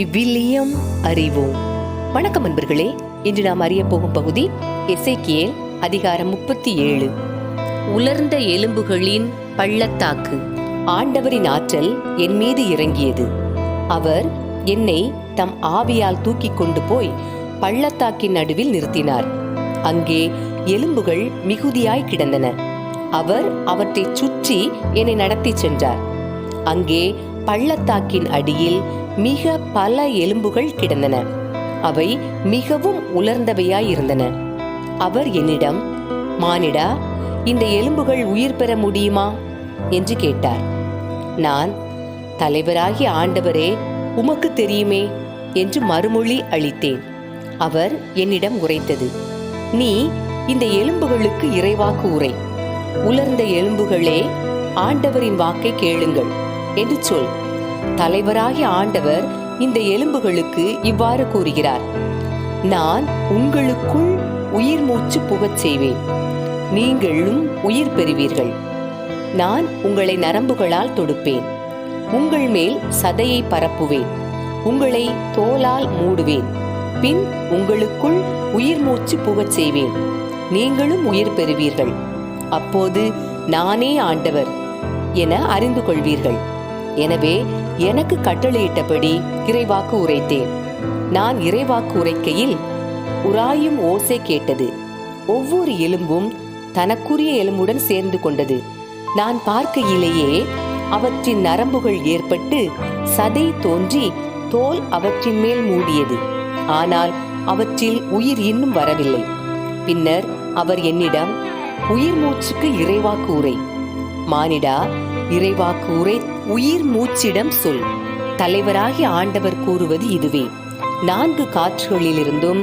விவிலியம் அறிவோம். வணக்கம் அன்பர்களே. இன்று நாம் அறிய போகும் பகுதி எசேக்கியேல் அதிகாரம் 37. உலர்ந்த எலும்புகளின் பள்ளத்தாக்கு. ஆண்டவரின் ஆற்றல் என் மீது இறங்கியது. அவர் என்னை தம் ஆவியால் தூக்கி கொண்டு போய் பள்ளத்தாக்கின் நடுவில் நிறுத்தினார். அங்கே எலும்புகள் மிகுதியாய் கிடந்தன. அவர் அவற்றை சுற்றி என்னை நடத்தி சென்றார். அங்கே பள்ளத்தாக்கின் அடியில் மிக பல எலும்புகள் கிடந்தன. அவை மிகவும் உலர்ந்தவையாயிருந்தன. அவர் என்னிடம், மானிடா, இந்த எலும்புகள் உயிர் பெற முடியுமா என்று கேட்டார். நான், தலைவராகிய ஆண்டவரே, உமக்கு தெரியுமே என்று மறுமொழி அளித்தேன். அவர் என்னிடம் உரைத்தது, நீ இந்த எலும்புகளுக்கு இறைவாக்கு உரை. உலர்ந்த எலும்புகளே, ஆண்டவரின் வாக்கை கேளுங்கள் என்று சொல். தலைவராகிய ஆண்டவர் இந்த எலும்புகளுக்கு இவ்வாறு கூறுகிறார், நான் உங்களுக்குள் உயிர் மூச்சு புகச் செய்வேன். நீங்களும் உயிர் பெறுவீர்கள். நான் உங்களை நரம்புகளால் தொடுப்பேன். உங்கள் மேல் சதையை பரப்புவேன். உங்களை தோலால் மூடுவேன். பின் உங்களுக்குள் உயிர் மூச்சு புகச் செய்வேன். நீங்களும் உயிர் பெறுவீர்கள். அப்போது நானே ஆண்டவர் என அறிந்து கொள்வீர்கள். எனவே எனக்கு கட்டளையிட்டபடி இறைவாக்கு உரைத்தேன். நான் இறைவாக்கு உரைக்கையில் உராயும் ஓசை கேட்டது. ஒவ்வொரு எலும்பும் தனக்குரிய எலும்புடன் சேர்ந்து கொண்டது. நான் பார்க்கையிலேயே அவற்றின் நரம்புகள் ஏற்பட்டு சதை தோன்றி தோல் அவற்றின் மேல் மூடியது. ஆனால் அவற்றில் உயிர் இன்னும் வரவில்லை. பின்னர் அவர் என்னிடம், உயிர் மூச்சுக்கு இறைவாக்கு உரை. மானிடா, இறைவாக்கு உரை உயிர் மூச்சிடம் சொல். தலைவராகிய ஆண்டவர் கூறுவது இதுவே, 4 காற்றுகளிலிருந்தும்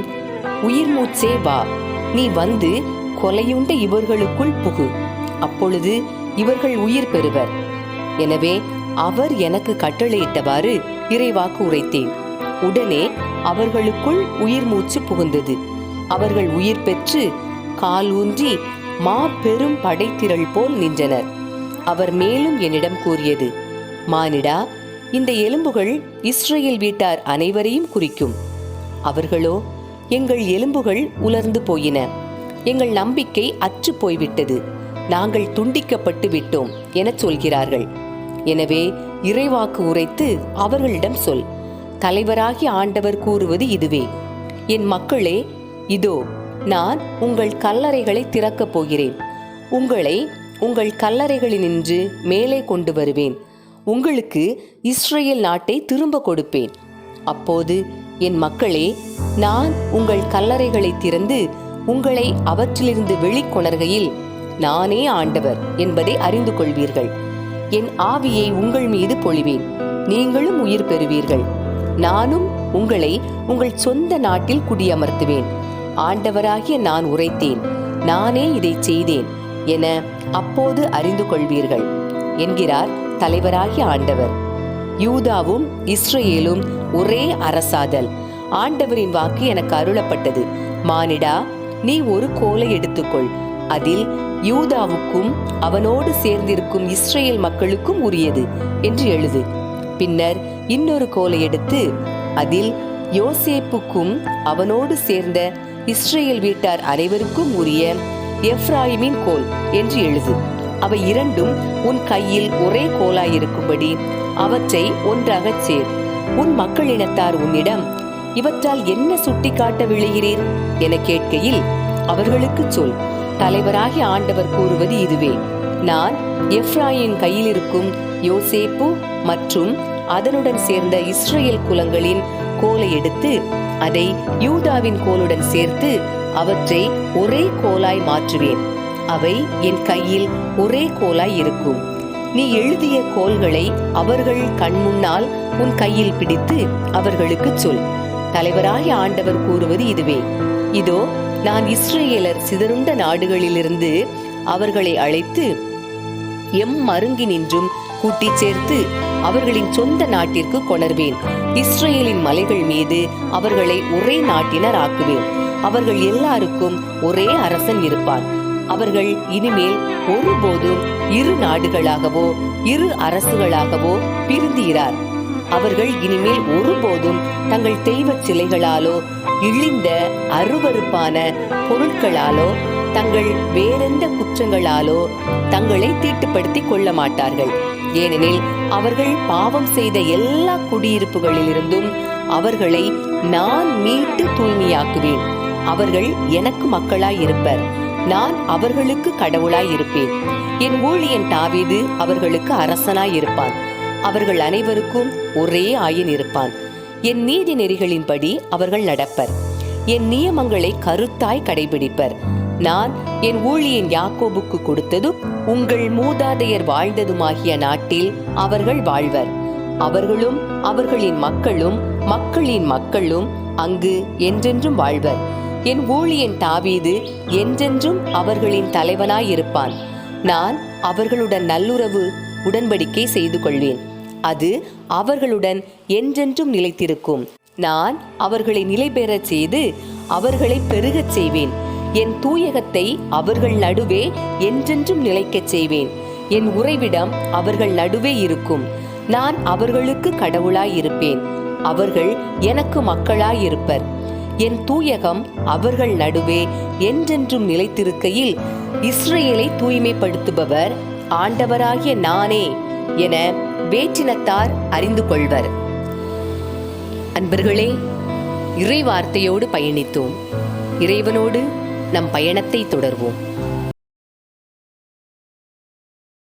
உயிர் மூச்சே வா. நீ வந்து கொலையுண்ட இவர்களுக்குள் புகு. அப்பொழுது இவர்கள் உயிர் பெறுவர். எனவே அவர் எனக்கு கட்டளையிட்டவாறு இறைவாக்கு உரைத்தேன். உடனே அவர்களுக்குள் உயிர் மூச்சு புகுந்தது. அவர்கள் உயிர் பெற்று கால் ஊன்றி மாபெரும் படைத்திரள் போல் நின்றனர். அவர் மேலும் என்னிடம் கூறியது, மானிடா, இந்த எலும்புகள் இஸ்ரேல் வீட்டார் அனைவரையும் குறிக்கும். அவர்களோ, எங்கள் எலும்புகள் உலர்ந்து போயின, எங்கள் நம்பிக்கை அற்று போய்விட்டது, நாங்கள் துண்டிக்கப்பட்டு விட்டோம் என சொல்கிறார்கள். எனவே இறைவாக்கு உரைத்து அவர்களிடம் சொல். தலைவராகிய ஆண்டவர் கூறுவது இதுவே, என் மக்களே, இதோ நான் உங்கள் கல்லறைகளை திறக்கப் போகிறேன். உங்களை உங்கள் கல்லறைகளினின்று மேலே கொண்டு வருவேன். உங்களுக்கு இஸ்ரேல் நாட்டை திரும்ப கொடுப்பேன். அப்போது என் மக்களே, நான் உங்கள் கல்லறைகளை திறந்து உங்களை அவற்றிலிருந்து வெளிக்கொணர்கையில் நானே ஆண்டவர் என்பதை அறிந்து கொள்வீர்கள். என் ஆவியை உங்கள் மீது பொழிவேன். நீங்களும் உயிர் பெறுவீர்கள். நானும் உங்களை உங்கள் சொந்த நாட்டில் குடியமர்த்துவேன். ஆண்டவராகிய நான் உரைத்தேன், நானே இதை செய்தேன் என அப்போது அறிந்து கொள்வீர்கள் என்கிறார் தலைவராகிய ஆண்டவர். யூதாவும் இஸ்ரேலும் ஒரே அரசாதல். ஆண்டவரின் வாக்கு எனக்கு அருளப்பட்டது. மானிடா, நீ ஒரு கோலை எடுத்துக்கொள். அதில் யூதாவுக்கும் அவனோடு சேர்ந்திருக்கும் இஸ்ரேல் மக்களுக்கும் உரியது என்று எழுது. பின்னர் இன்னொரு கோலை எடுத்து அதில் யோசேப்புக்கும் அவனோடு சேர்ந்த இஸ்ரேல் வீட்டார் அனைவருக்கும் உரிய எப்ராயிமின் கோல் என்று எழுது. அவை இரண்டும் உன் கையில் ஒரே கோலாயிருக்கும்படி அவற்றை ஒன்றாகச் சேர். உன் மக்களினத்தார் உன்னிடம், இவற்றால் என்ன சுட்டி காட்ட விளைகிறீர் என கேட்கையில் அவர்களுக்கு சொல். தலைவராகிய ஆண்டவர் கூறுவது இதுவே, நான் எப்ராயிம் கையில் இருக்கும் யோசேப்பு மற்றும் அதனுடன் சேர்ந்த இஸ்ரேல் குலங்களின் கோலை எடுத்து அதை யூதாவின் கோலுடன் சேர்த்து அவற்றை ஒரே கோலாய் மாற்றுவேன். அவை என் கையில் ஒரே கோலாய் இருக்கும். நீ எழுதிய கோல்களை அவர்கள் கண்முன்னால் உன் கையில் பிடித்து அவர்களுக்கு சொல். தலைவராகிய ஆண்டவர் கூறுவது இதுவே, இதோ நான் இஸ்ரேலர் சிதறுண்ட நாடுகளிலிருந்து அவர்களை அழைத்து மருங்கினின்றும் கூட்டி சேர்த்து அவர்களின் சொந்த நாட்டிற்கு கொணர்வேன். இஸ்ரேலின் மலைகள் மீது அவர்களை ஒரே நாட்டினர் ஆக்குவேன். அவர்கள் எல்லாருக்கும் ஒரே அரசன் இருப்பார். அவர்கள் இனிமேல் ஒருபோதும் இரு நாடுகளாகவோ இரு அரசுகளாகவோ பிரிந்து இரார். அவர்கள் இனிமேல் ஒருபோதும் தங்கள் தெய்வ சிலைகளாலோ இழிந்த அருவருப்பான பொருட்களாலோ தங்கள் வேறெந்த குற்றங்களாலோ தங்களை தீட்டுப்படுத்திக் கொள்ள மாட்டார்கள். ஏனெனில் அவர்கள் பாவம் செய்த எல்லா குடியிருப்புகளிலிருந்தும் அவர்களை நான் மீட்டு தூய்மையாக்குவேன். அவர்கள் எனக்கு மக்களாயிருப்பர், நான் அவர்களுக்கு கடவுளாயிருப்பேன். என் ஊழியன் தாவீது அவர்களுக்கு அரசனாயிருப்பான். அவர்கள் அனைவருக்கும் ஒரே ஆயன் இருப்பான். என் நீதி நெறிகளின்படி அவர்கள் நடப்பர். என் நியமங்களை கருத்தாய் கடைபிடிப்பர். நான் என் ஊழியன் யாக்கோபுக்கு கொடுத்ததும் உங்கள் மூதாதையர் வாழ்ந்ததுமாகிய நாட்டில் அவர்கள் வாழ்வர். அவர்களும் அவர்களின் மக்களும் மக்களின் மக்களும் அங்கு என்றென்றும் வாழ்வர். என் ஊழியன் தாவீது என்றென்றும் அவர்களின் தலைவனாயிருப்பான். நான் அவர்களுடன் நல்லுறவு உடன்படிக்கை செய்து கொள்வேன். அது அவர்களுடன் என்றென்றும் நிலைத்திருக்கும். நான் அவர்களை நிலை பெறச் செய்து அவர்களை பெருகச் செய்வேன். என் தூயகத்தை அவர்கள் நடுவே என்றென்றும் நிலைக்கச் செய்வேன். என் உறைவிடம் அவர்கள் நடுவே இருக்கும். நான் அவர்களுக்கு கடவுளாயிருப்பேன். அவர்கள் எனக்கு மக்களாயிருப்பர். என் தூயகம் அவர்கள் நடுவே என்றென்றும் நிலைத்திருக்கையில் இஸ்ரவேலை தூய்மைப்படுத்துபவர் ஆண்டவராகிய நானே என வேற்றினத்தார் அறிந்து கொள்வர். அன்பர்களே, இறை வார்த்தையோடு பயணித்தோம். இறைவனோடு நம் பயணத்தை தொடர்வோம்.